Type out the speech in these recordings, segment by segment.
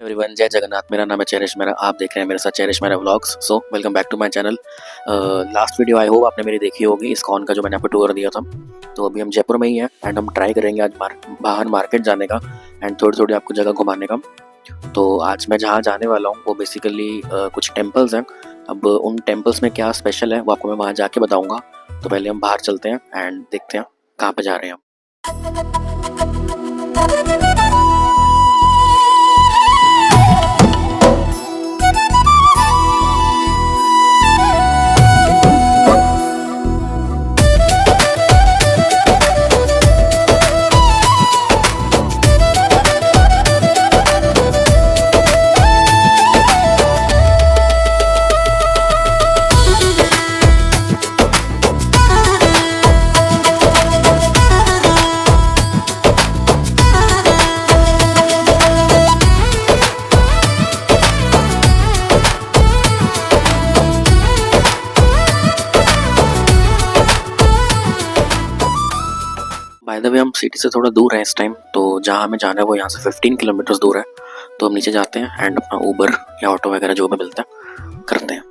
Everyone, जय जगन्नाथ। मेरा नाम है चेरिश मेरा। आप देख रहे हैं मेरे साथ चेरिश मेरा vlogs. So welcome back to my channel. Last video I hope आपने मेरी देखी होगी, इस्कॉन का जो मैंने आपको टूर दिया था। तो अभी हम जयपुर में ही हैं एंड हम ट्राई करेंगे आज बाहर मार्केट जाने का एंड थोड़ी थोड़ी आपको जगह घुमाने का। तो आज मैं जहाँ जाने वाला हूँ वो बेसिकली कुछ टेम्पल्स हैं। अब उन टेम्पल्स में क्या स्पेशल है वो आपको मैं वहाँ जाके बताऊँगा। तो पहले हम बाहर चलते हैं एंड देखते हैं कहाँ पे जा रहे हैं हम। बाय द वे हम सिटी से थोड़ा दूर है इस टाइम, तो जहाँ हमें जाना है वो यहाँ से 15 किलोमीटर दूर है। तो हम नीचे जाते हैं एंड अपना ऊबर या ऑटो वगैरह जो भी मिलता है करते हैं।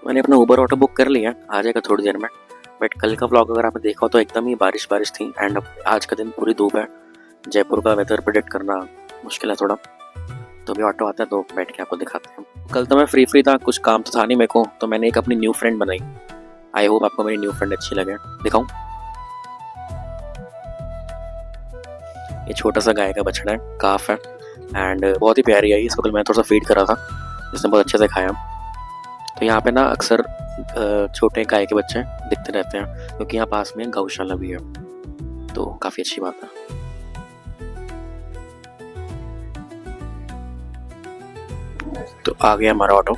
मैंने अपना ऊबर ऑटो बुक कर लिया, आ जाएगा थोड़ी देर में। बट कल का व्लॉग अगर आपने देखा हो तो एकदम ही बारिश थी एंड आज का दिन पूरी धूप है। जयपुर का वेदर प्रेडिक्ट करना मुश्किल है थोड़ा। तो अभी ऑटो आता है तो बैठ के आपको दिखाते हैं। कल तो मैं फ्री था, कुछ काम तो था नहीं मेरे को, तो मैंने एक अपनी न्यू फ्रेंड बनाई। आई होप आपको मेरी न्यू फ्रेंड अच्छी लगे। दिखाऊं? ये छोटा सा गाय का बछड़ा है, काफ है एंड बहुत ही प्यारी है। इसको कल मैं थोड़ा सा फीड करा था, इसने बहुत अच्छे से खाया। तो यहाँ पे ना अक्सर छोटे गाय के बच्चे दिखते रहते हैं क्योंकि यहाँ पास में गौशाला भी है, तो काफ़ी अच्छी बात है। तो आ गया हमारा ऑटो।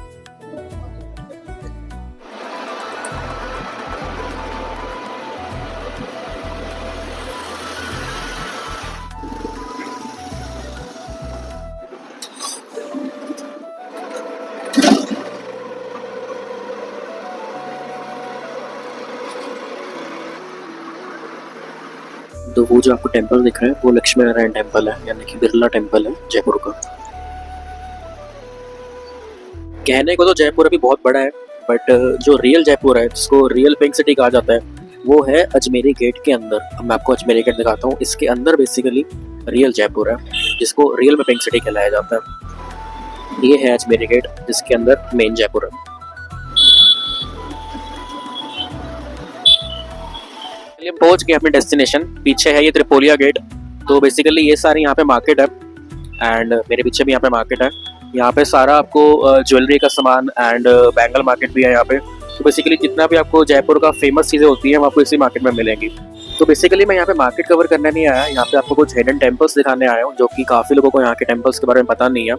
तो वो जो आपको टेंपल दिख रहा है वो लक्ष्मी नारायण टेंपल है, यानी कि बिरला टेंपल है जयपुर का। कहने को तो जयपुर अभी बहुत बड़ा है, बट जो रियल जयपुर है, जिसको रियल पिंक सिटी कहा जाता है, वो है अजमेरी गेट के अंदर। अब मैं आपको अजमेरी गेट दिखाता हूँ। इसके अंदर बेसिकली रियल जयपुर है, जिसको रियल में पिंक सिटी कहलाया जाता है। ये है अजमेरी गेट, जिसके अंदर मेन जयपुर है। ये पहुंच गए अपने डेस्टिनेशन। पीछे है ये त्रिपोलिया गेट। तो बेसिकली ये सारी यहाँ पे मार्केट है एंड मेरे पीछे भी यहाँ पे मार्केट है। यहाँ पे सारा आपको ज्वेलरी का सामान एंड बैंगल मार्केट भी है यहाँ पे। तो बेसिकली जितना भी आपको जयपुर का फेमस चीज़ें होती हैं वो आपको इसी मार्केट में मिलेंगी। तो बेसिकली मैं यहाँ पे मार्केट कवर करने नहीं आया, यहाँ पे आपको कुछ हिडन टेम्पल्स दिखाने आया हूँ, जो कि काफ़ी लोगों को यहाँ के टेम्पल्स के बारे में पता नहीं है।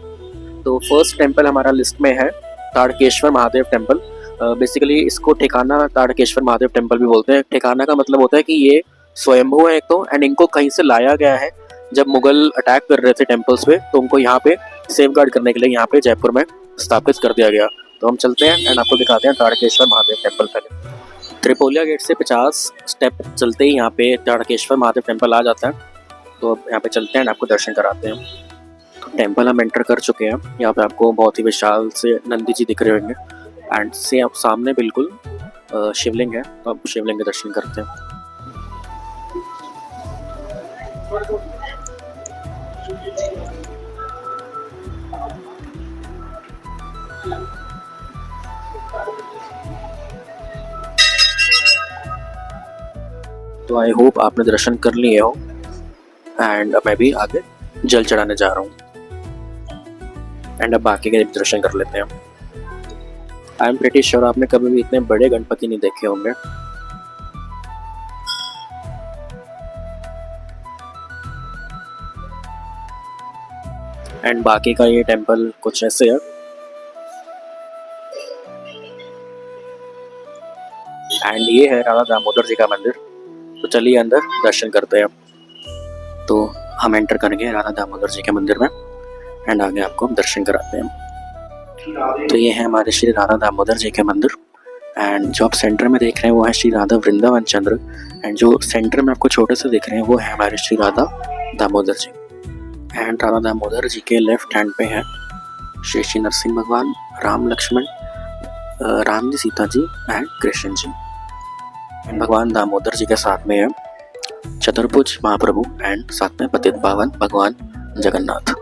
तो फर्स्ट टेम्पल हमारा लिस्ट में है ताड़केश्वर महादेव टेम्पल। बेसिकली इसको ठिकाना ताड़केश्वर महादेव टेम्पल भी बोलते हैं। ठिकाना का मतलब होता है कि ये स्वयंभू है एक तो, एंड इनको कहीं से लाया गया है। जब मुगल अटैक कर रहे थे टेम्पल्स पे, तो उनको यहाँ पे सेफ गार्ड करने के लिए यहाँ पे जयपुर में स्थापित कर दिया गया। तो हम चलते हैं एंड आपको दिखाते हैं ताड़केश्वर महादेव टेम्पल। पहले त्रिपोलिया गेट से 50 स्टेप चलते ही यहाँ पे ताड़केश्वर महादेव टेम्पल आ जाता है। तो अब यहाँ पे चलते हैं एंड आपको दर्शन कराते हैं। तो टेम्पल हम एंटर कर चुके हैं। यहाँ पे आपको बहुत ही विशाल से नंदी जी दिख रहे होंगे एंड से आप सामने बिल्कुल शिवलिंग है, तो आप शिवलिंग के दर्शन करते हैं। तो आई होप आपने दर्शन कर लिए हो एंड मैं भी आगे जल चढ़ाने जा रहा हूँ एंड अब बाकी के दर्शन कर लेते हैं। आई एम प्रीटी श्योर आपने कभी भी इतने बड़े गणपति नहीं देखे होंगे। एंड बाकी का ये टेम्पल कुछ ऐसे है। एंड ये है राधा दामोदर जी का मंदिर। तो चलिए अंदर दर्शन करते हैं। तो हम एंटर करेंगे राधा दामोदर जी के मंदिर में एंड आगे आपको दर्शन कराते हैं। तो ये है हमारे श्री राधा दामोदर जी के मंदिर एंड जो आप सेंटर में देख रहे हैं वो है श्री राधा वृंदावन चंद्र एंड जो सेंटर में आपको छोटे से दिख रहे हैं वो है हमारे श्री राधा दामोदर जी। एंड राधा दामोदर जी के लेफ्ट हैंड पे है श्री श्री नरसिंह भगवान, राम लक्ष्मण, राम जी, सीता जी एंड कृष्ण जी। एंड भगवान दामोदर जी के साथ में है चतुर्भुज महाप्रभु एंड साथ में पतित पावन भगवान जगन्नाथ।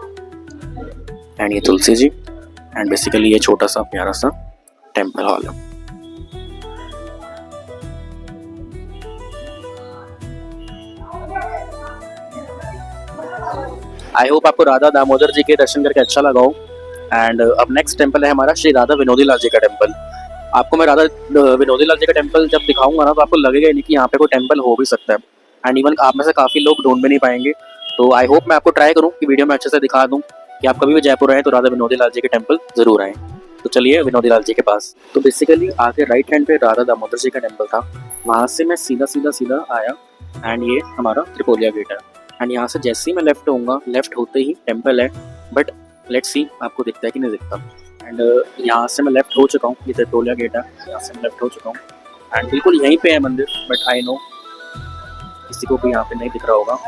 एंड ये तुलसी जी एंड बेसिकली ये छोटा सा प्यारा सा टेम्पल हॉल है। आई होप आपको राधा दामोदर जी के दर्शन करके अच्छा लगा हो। एंड अब नेक्स्ट टेम्पल है हमारा श्री राधा विनोदी लाल जी का टेम्पल। आपको मैं राधा विनोदी लाल जी का टेम्पल जब दिखाऊंगा ना तो आपको लगेगा नहीं कि यहाँ पे कोई टेम्पल हो भी सकता है। एंड इवन आप में से काफ़ी लोग ढूंढ भी नहीं पाएंगे। तो आई होप मैं आपको ट्राई करूँ कि वीडियो में अच्छे से दिखा दूँ कि आप कभी भी जयपुर आए तो राधा विनोदी लाल जी के टेम्पल जरूर आएँ। तो चलिए विनोदी लाल जी के पास। तो बेसिकली आगे राइट हैंड पे राधा दामोदर जी का टेम्पल था, वहाँ से मैं सीधा सीधा सीधा आया एंड ये हमारा त्रिपोलिया गेट है। एंड यहाँ से जैसे ही मैं लेफ्ट होऊंगा, लेफ्ट होते ही टेम्पल है, बट लेट्स सी आपको दिखता है कि नहीं दिखता। एंड यहाँ से मैं लेफ्ट हो चुका हूँ, ये त्रिपोलिया गेट है, यहाँ से मैं लेफ्ट हो चुका हूँ एंड बिल्कुल यहीं पे है मंदिर। बट आई नो किसी को भी यहाँ पे नहीं दिख रहा होगा,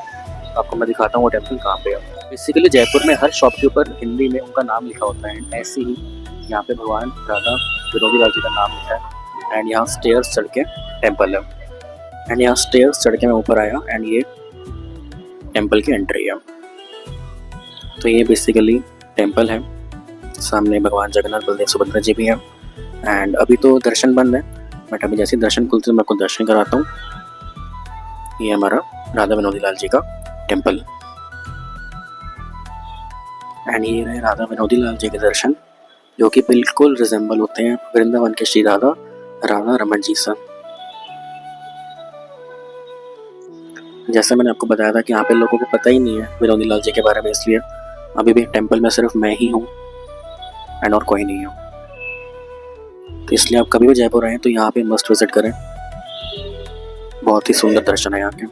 आपको मैं दिखाता हूँ वो टेम्पल कहाँ पे है। बेसिकली जयपुर में हर शॉप के ऊपर हिंदी में उनका नाम लिखा होता है, ऐसे ही यहाँ पे भगवान राधा विनोदी लाल जी का नाम लिखा है। एंड यहाँ स्टेयर्स चढ़ के टेम्पल है एंड यहाँ स्टेयर्स चढ़ के मैं ऊपर आया एंड ये टेम्पल की एंट्री है। तो ये बेसिकली टेम्पल है, सामने भगवान जगन्नाथ, बलदेव, सुभद्रा जी भी हैं। एंड अभी तो दर्शन बंद है, बट अभी जैसे दर्शन खुलते मैं आपको दर्शन कराता हूँ। ये हमारा राधा विनोदी लाल जी का टेम्पल एंड ये रहे राधा विनोदी लाल जी के दर्शन, जो कि बिल्कुल रिजेंबल होते हैं वृंदावन के श्री राधा रमन जी से। जैसे मैंने आपको बताया था कि यहाँ पे लोगों को पता ही नहीं है विनोदी लाल जी के बारे में, इसलिए अभी भी टेम्पल में सिर्फ मैं ही हूँ एंड और कोई नहीं है। तो इसलिए आप कभी भी जयपुर आए तो यहाँ पे मस्ट विजिट करें, बहुत ही सुंदर दर्शन है यहाँ के।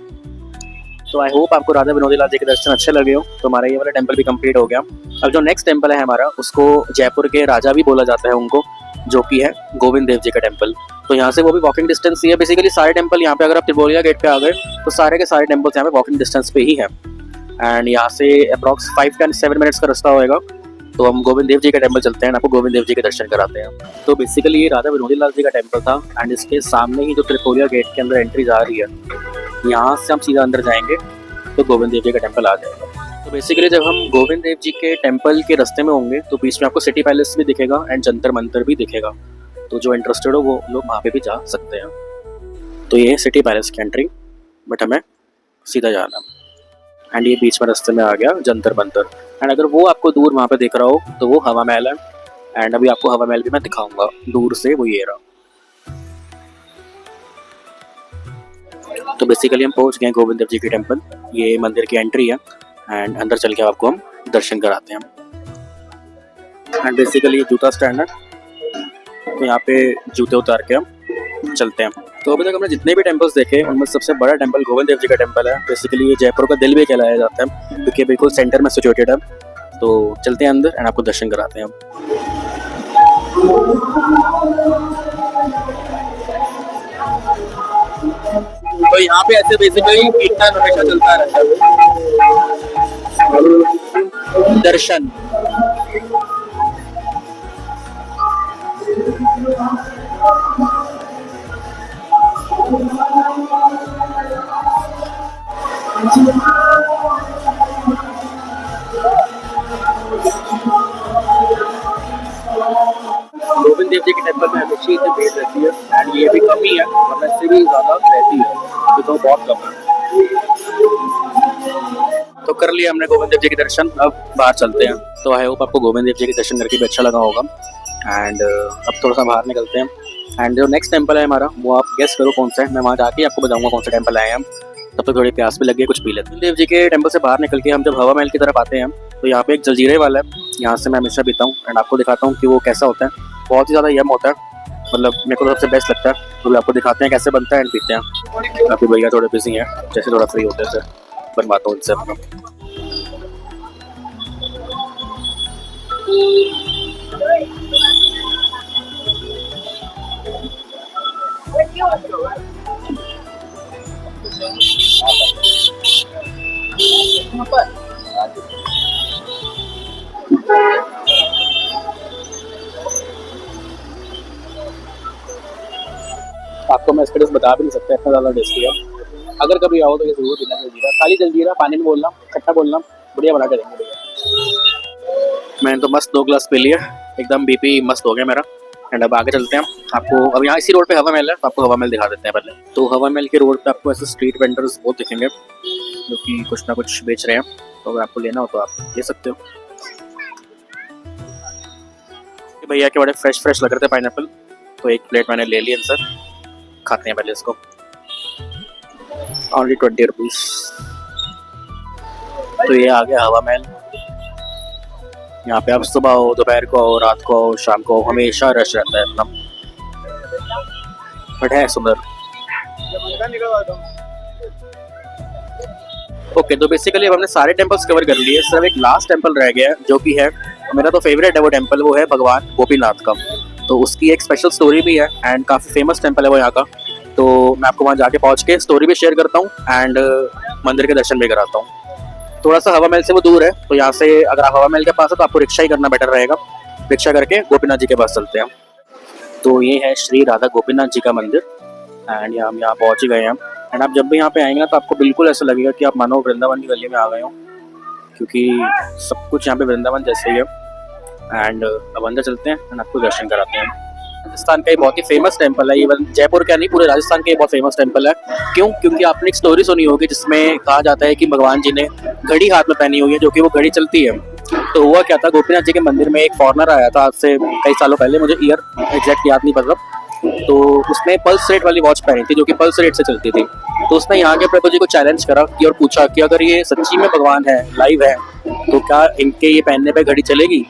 तो आई होप आपको राधा विनोदी लाल जी के दर्शन अच्छे लगे हो। तो हमारा ये वाला टेम्पल भी कंप्लीट हो गया। अब जो नेक्स्ट टेम्पल है हमारा, उसको जयपुर के राजा भी बोला जाता है उनको, जो कि है गोविंद देव जी का टेम्पल। तो यहाँ से वो भी वॉकिंग डिस्टेंस ही है। बेसिकली सारे टेम्पल यहाँ पे, अगर आप त्रिपोलिया गेट पे आ गए तो सारे के सारे टेम्पल्स यहाँ पे वॉकिंग डिस्टेंस पे ही है। एंड यहाँ से अप्रॉक्स 5 to 7 मिनट्स का रास्ता होएगा। तो हम गोविंद देव जी के टेम्पल चलते हैं, आपको गोविंद देव जी के दर्शन कराते हैं। तो बेसिकली ये राधा विनोदी लाल जी का टेम्पल था एंड इसके सामने ही जो त्रिपोलिया गेट के अंदर एंट्री जा रही है, यहाँ से हम सीधा अंदर जाएंगे तो गोविंद देव जी का टेम्पल आ जाएगा। तो बेसिकली जब हम गोविंद देव जी के टेम्पल के रास्ते में होंगे तो बीच में आपको सिटी पैलेस भी दिखेगा एंड जंतर मंतर भी दिखेगा। तो जो इंटरेस्टेड हो वो लोग वहाँ पे भी जा सकते हैं। तो ये है सिटी पैलेस की एंट्री, बट हमें सीधा जाना। एंड ये बीच में रास्ते में आ गया जंतर मंतर। एंड अगर वो आपको दूर वहाँ पे दिख रहा हो तो वो हवा महल है। एंड अभी आपको हवा महल भी मैं दिखाऊंगा दूर से, वो ये रहा। तो बेसिकली हम पहुँच गए गोविंद देव जी के टेम्पल, ये मंदिर की एंट्री है एंड अंदर चल के आपको हम दर्शन कराते हैं। एंड बेसिकली ये जूता स्टैंड है, तो यहाँ पे जूते उतार के हम चलते हैं। तो अभी तक हमने जितने भी टेम्पल्स देखे उनमें सबसे बड़ा टेम्पल गोविंद देव जी का टेम्पल है। बेसिकली ये जयपुर का दिल भी कहलाया जाता है क्योंकि बिल्कुल सेंटर में सिचुएटेड है। तो चलते हैं अंदर एंड आपको दर्शन कराते हैं हम। तो यहाँ पे ऐसे बेसिकली कीर्तन हमेशा चलता रहता है। दर्शन गोविंद देव जी के टेम्पल में हमेशा इतनी भीड़ रहती है एंड ये भी कमी है, वरना इससे भी ज़्यादा रहती है, तो बहुत कम है। तो कर लिया हमने गोविंद देव जी के दर्शन, अब बाहर चलते हैं। तो आई होप आपको गोविंद देव जी के दर्शन करके भी अच्छा लगा होगा। एंड अब थोड़ा सा बाहर निकलते हैं। एंड जो नेक्स्ट टेम्पल है हमारा, वो आप गेस करो कौन सा है। मैं वहाँ जाके आपको बताऊंगा कौन सा टेम्पल आए हम। तब तक थोड़ी प्यास भी लग गई, कुछ पी लेते हैं। देव जी के टेम्पल से बाहर निकल के हम जब हवा महल की तरफ आते हैं तो यहाँ पे एक जलजीरे वाला है, यहाँ से मैं हमेशा पीता हूँ एंड आपको दिखाता हूँ कि वो कैसा होता है। बहुत ही ज़्यादा यम होता है, मतलब मेरे को सबसे बेस्ट लगता है। तो आपको दिखाते हैं कैसे बनता है एंड पीते हैं। काफ़ी भैया थोड़े बिजी हैं, जैसे थोड़ा फ्री होते हैं सर बनवाता हूँ इनसे अपना। आपको मैं इसका टेस्ट बता भी नहीं सकता, इतना ज़्यादा टेस्टी है। अगर कभी आओ तो ये ज़रूर पीना जलजीरा, खाली जलजीरा पानी में बोलना, खट्टा बोलना, बढ़िया बना के देंगे भैया। मैंने तो मस्त 2 ग्लास पी लिया, एकदम बीपी मस्त हो गया मेरा। एंड अब आगे चलते हैं। आपको अब यहाँ इसी रोड पे हवा महल है, तो आपको हवा महल दिखा देते हैं पहले। तो हवा महल के रोड पे आपको ऐसे स्ट्रीट वेंडर्स बहुत दिखेंगे जो कि कुछ ना कुछ बेच रहे हैं, तो अगर आपको लेना हो तो आप ले सकते हो। भैया के बड़े फ्रेश लग रहे थे पाइनएप्पल, तो एक प्लेट मैंने ले ली इनसे। खाते हैं पहले इसको। Only 20 rupees. तो ये आ गया हवा महल। यहाँ पे आप सुबह हो, दोपहर को हो, रात को हो, शाम को हो, हमेशा रश रहता है एकदम, बट है सुंदर। ओके, तो बेसिकली अब हमने सारे टेम्पल्स कवर कर लिए, सिर्फ एक लास्ट टेम्पल रह गया है जो कि है मेरा तो फेवरेट है वो टेम्पल, वो है भगवान गोपीनाथ का। तो उसकी एक स्पेशल स्टोरी भी है एंड काफ़ी फेमस टेम्पल है वो यहाँ का। तो मैं आपको वहाँ जाके पहुँच के स्टोरी भी शेयर करता हूँ एंड मंदिर के दर्शन भी कराता हूँ। थोड़ा सा हवा महल से वो दूर है, तो यहाँ से अगर आप हवा महल के पास है तो आपको रिक्शा ही करना बेटर रहेगा। रिक्शा करके गोपीनाथ जी के पास चलते हैं। तो ये है श्री राधा गोपीनाथ जी का मंदिर एंड हम यहाँ पहुँच ही गए हैं। एंड आप जब भी यहाँ पे आएंगे ना तो आपको बिल्कुल ऐसा लगेगा कि आप मानो वृंदावन की गली में आ गए हो, क्योंकि सब कुछ यहाँ पे वृंदावन जैसे ही है। एंड अब अंदर चलते हैं एंड आपको दर्शन कराते हैं। राजस्थान का ये बहुत ही फेमस टेम्पल है, इवन जयपुर का नहीं पूरे राजस्थान का ये बहुत फेमस टेम्पल है। क्यों? क्योंकि आपने एक स्टोरी सुनी होगी जिसमें कहा जाता है कि भगवान जी ने घड़ी हाथ में पहनी हुई है, जो कि वो घड़ी चलती है। तो हुआ क्या था, गोपीनाथ जी के मंदिर में एक फॉरनर आया था आज से कई सालों पहले, मुझे ईयर एग्जैक्ट याद नहीं पड़ रहा। तो उसने पल्स रेट वाली वॉच पहनी थी जो कि पल्स रेट से चलती थी। तो उसने यहाँ के प्रभु जी को चैलेंज करा कि और पूछा कि अगर ये सच्ची में भगवान है, लाइव है, तो क्या इनके ये पहनने पे घड़ी चलेगी?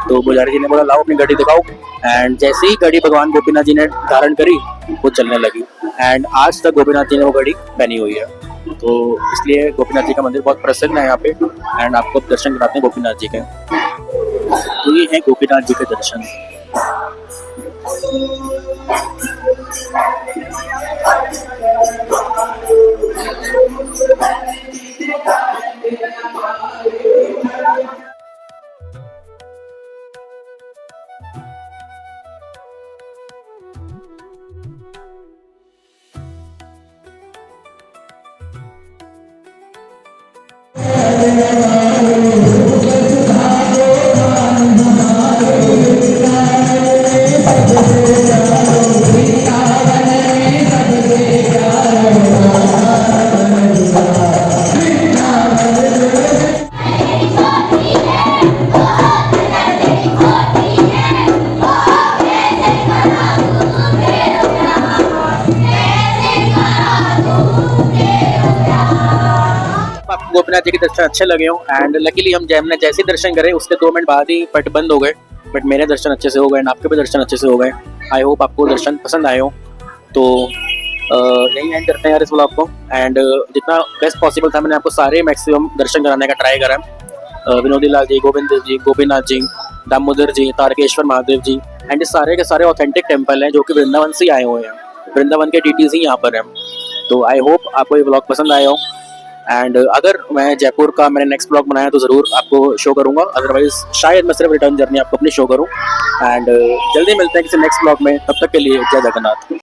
तो पुजारी जी ने बोला लाओ अपनी घड़ी दिखाओ। एंड जैसे ही घड़ी भगवान गोपीनाथ जी ने धारण करी वो चलने लगी। एंड आज तक गोपीनाथ जी ने वो घड़ी पहनी हुई है। तो इसलिए गोपीनाथ जी का मंदिर बहुत प्रसिद्ध है यहाँ पे। एंड आपको दर्शन कराते हैं गोपीनाथ जी के। तो ये है गोपीनाथ जी के दर्शन। गोपीनाथ जी के दर्शन अच्छे लगे हो एंड लकीली हमने जैसे दर्शन करे उसके 2 मिनट बाद ही पट बंद हो गए, बट मेरे दर्शन अच्छे से हो गए एंड आपके भी दर्शन अच्छे से हो गए। आई होप आपको दर्शन पसंद आए हो। तो यही एंड करते हैं यार इस व्लॉग को। एंड जितना बेस्ट पॉसिबल था मैंने आपको सारे मैक्सिमम दर्शन कराने का ट्राई करा। विनोदी लाल जी, गोविंद जी, गोपीनाथ जी, दामोदर जी, तारकेश्वर महादेव जी, एंड ये सारे के सारे ऑथेंटिक टेम्पल हैं जो कि वृंदावन से आए हुए हैं। वृंदावन के डीटीज ही यहाँ पर हैं। तो आई होप आपको ये व्लॉग पसंद आया हो। एंड अगर मैं जयपुर का मैंने नेक्स्ट ब्लॉग बनाया तो ज़रूर आपको शो करूँगा, अदरवाइज शायद मैं सिर्फ रिटर्न जर्नी आपको अपनी शो करूँ। एंड जल्दी मिलते हैं किसी नेक्स्ट ब्लॉग में, तब तक के लिए जय जगन्नाथ।